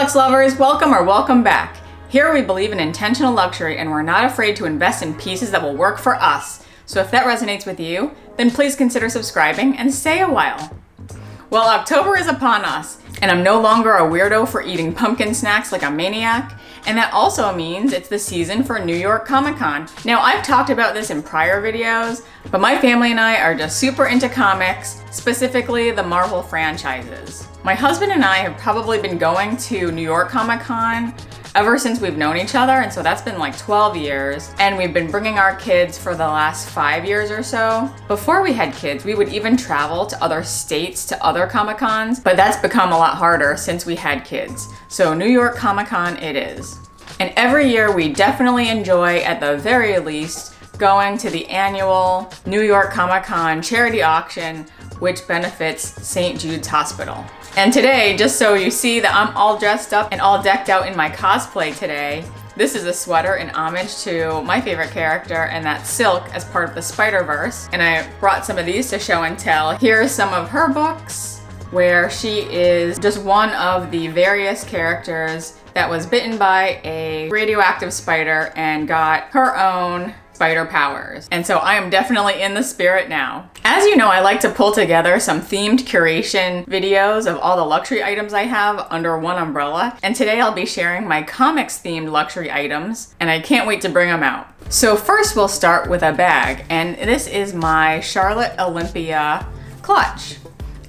luxe lovers, welcome or welcome back. Here we believe in intentional luxury and we're not afraid to invest in pieces that will work for us. So if that resonates with you, then please consider subscribing and stay a while. Well, October is upon us, and I'm no longer a weirdo for eating pumpkin snacks like a maniac, and that also means it's the season for New York Comic Con. Now, I've talked about this in prior videos, but my family and I are just super into comics, specifically the Marvel franchises. My husband and I have probably been going to New York Comic Con ever since we've known each other, and so that's been like 12 years, and we've been bringing our kids for the last 5 years or so. Before we had kids, we would even travel to other states to other Comic Cons, but that's become a lot harder since we had kids. So New York Comic Con it is. And every year we definitely enjoy, at the very least, going to the annual New York Comic Con charity auction, which benefits St. Jude's Hospital. And today, just so you see that I'm all dressed up and all decked out in my cosplay today, this is a sweater in homage to my favorite character, and that's Silk as part of the Spider-Verse. And I brought some of these to show and tell. Here's some of her books, where she is just one of the various characters that was bitten by a radioactive spider and got her own spider powers. And so I am definitely in the spirit now. As you know, I like to pull together some themed curation videos of all the luxury items I have under one umbrella. And today I'll be sharing my comics themed luxury items, and I can't wait to bring them out. So first we'll start with a bag, and this is my Charlotte Olympia clutch.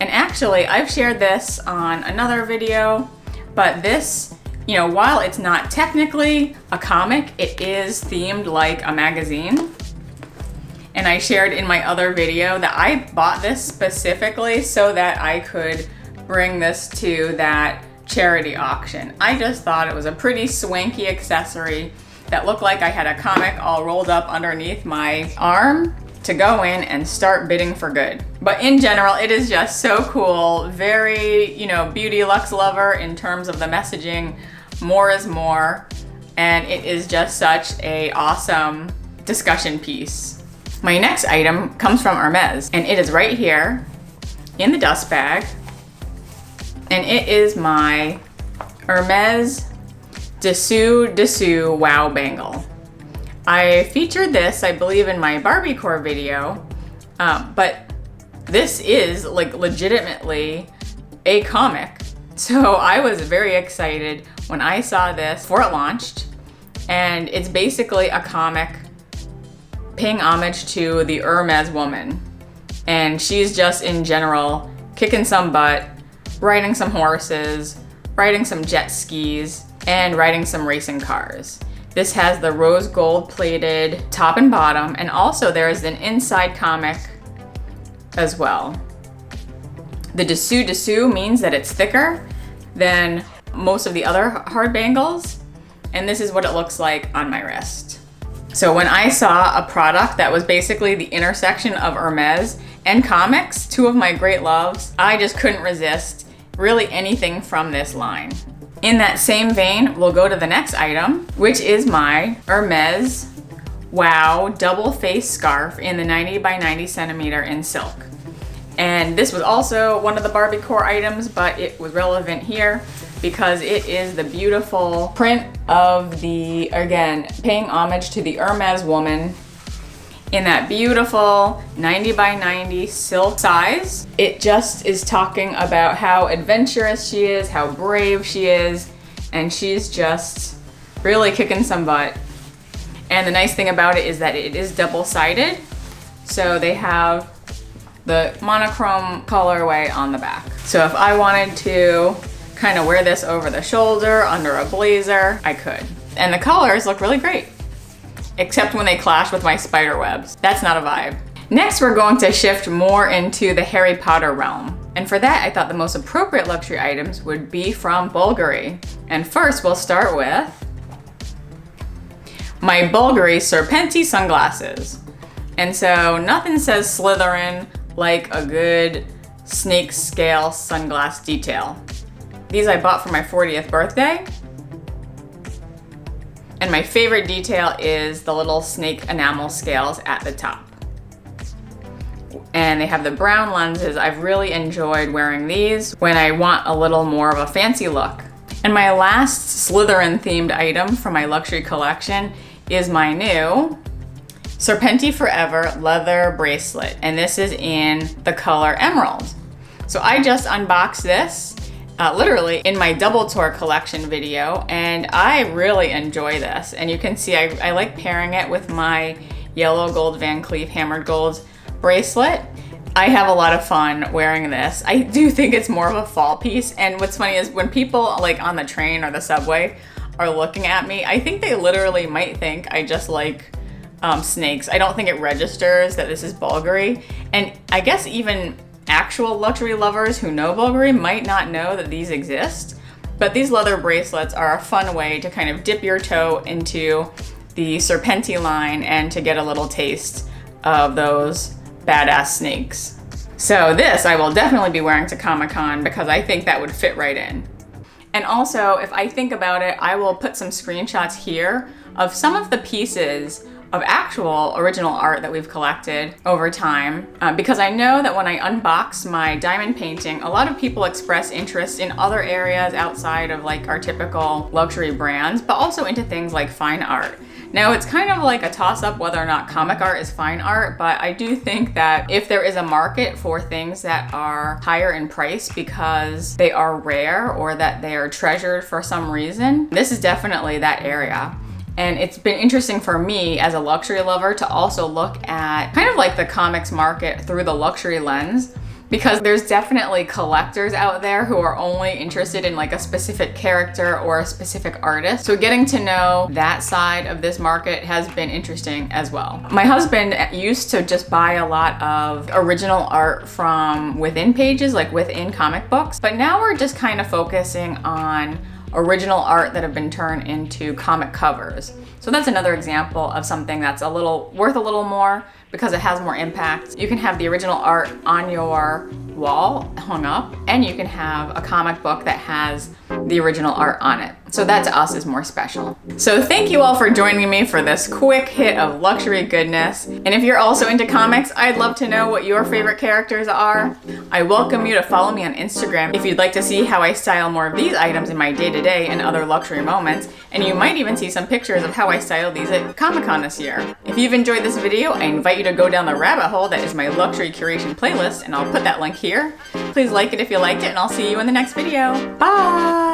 And actually I've shared this on another video, but this, you know, while it's not technically a comic, it is themed like a magazine. And I shared in my other video that I bought this specifically so that I could bring this to that charity auction. I just thought it was a pretty swanky accessory that looked like I had a comic all rolled up underneath my arm to go in and start bidding for good. But in general, it is just so cool. Very, you know, beauty luxe lover in terms of the messaging. More is more. And it is just such a awesome discussion piece. My next item comes from Hermès, and it is right here in the dust bag. And it is my Hermès Dessous Wow Bangle. I featured this, I believe, in my Barbiecore video, but this is like legitimately a comic. So I was very excited when I saw this before it launched, and it's basically a comic paying homage to the Hermès woman. And she's just in general kicking some butt, riding some horses, riding some jet skis, and riding some racing cars. This has the rose gold plated top and bottom, and also there is an inside comic as well. The Dessous means that it's thicker than most of the other hard bangles, and this is what it looks like on my wrist. So when I saw a product that was basically the intersection of Hermès and comics, two of my great loves, I just couldn't resist really anything from this line. In that same vein, we'll go to the next item, which is my Hermès Wow double face scarf in the 90 by 90 centimeter in silk. And this was also one of the Barbiecore items, but it was relevant here because it is the beautiful print of the, again, paying homage to the Hermès woman in that beautiful 90 by 90 silk size. It just is talking about how adventurous she is, how brave she is, and she's just really kicking some butt. And the nice thing about it is that it is double-sided, so they have the monochrome colorway on the back. So if I wanted to kind of wear this over the shoulder, under a blazer, I could. And the colors look really great, except when they clash with my spider webs. That's not a vibe. Next, we're going to shift more into the Harry Potter realm. And for that, I thought the most appropriate luxury items would be from Bulgari. And first, we'll start with my Bulgari Serpenti Sunglasses. And so nothing says Slytherin like a good snake scale sunglass detail. These I bought for my 40th birthday. And my favorite detail is the little snake enamel scales at the top. And they have the brown lenses. I've really enjoyed wearing these when I want a little more of a fancy look. And my last Slytherin themed item from my luxury collection is my new Serpenti Forever leather bracelet. And this is in the color emerald. So I just unboxed this literally in my double tour collection video, and I really enjoy this. And you can see I like pairing it with my yellow gold Van Cleef hammered gold bracelet. I have a lot of fun wearing this. I do think it's more of a fall piece. And what's funny is when people like on the train or the subway are looking at me, I think they literally might think I just like snakes. I don't think it registers that this is Bulgari. And I guess even actual luxury lovers who know Bulgari might not know that these exist. But these leather bracelets are a fun way to kind of dip your toe into the Serpenti line and to get a little taste of those badass snakes. So this I will definitely be wearing to Comic-Con because I think that would fit right in. And also, if I think about it, I will put some screenshots here of some of the pieces of actual original art that we've collected over time, because I know that when I unbox my diamond painting, a lot of people express interest in other areas outside of like our typical luxury brands, but also into things like fine art. Now it's kind of like a toss-up whether or not comic art is fine art, but I do think that if there is a market for things that are higher in price because they are rare or that they are treasured for some reason, this is definitely that area. And it's been interesting for me as a luxury lover to also look at kind of like the comics market through the luxury lens, because there's definitely collectors out there who are only interested in like a specific character or a specific artist. So getting to know that side of this market has been interesting as well. My husband used to just buy a lot of original art from within pages, like within comic books, but now we're just kind of focusing on original art that have been turned into comic covers. So that's another example of something that's worth a little more because it has more impact. You can have the original art on your wall hung up, and you can have a comic book that has the original art on it. So that to us is more special. So thank you all for joining me for this quick hit of luxury goodness. And if you're also into comics, I'd love to know what your favorite characters are. I welcome you to follow me on Instagram if you'd like to see how I style more of these items in my day-to-day and other luxury moments. And you might even see some pictures of how I styled these at Comic-Con this year. If you've enjoyed this video, I invite you to go down the rabbit hole that is my luxury curation playlist, and I'll put that link here. Please like it if you liked it, and I'll see you in the next video. Bye!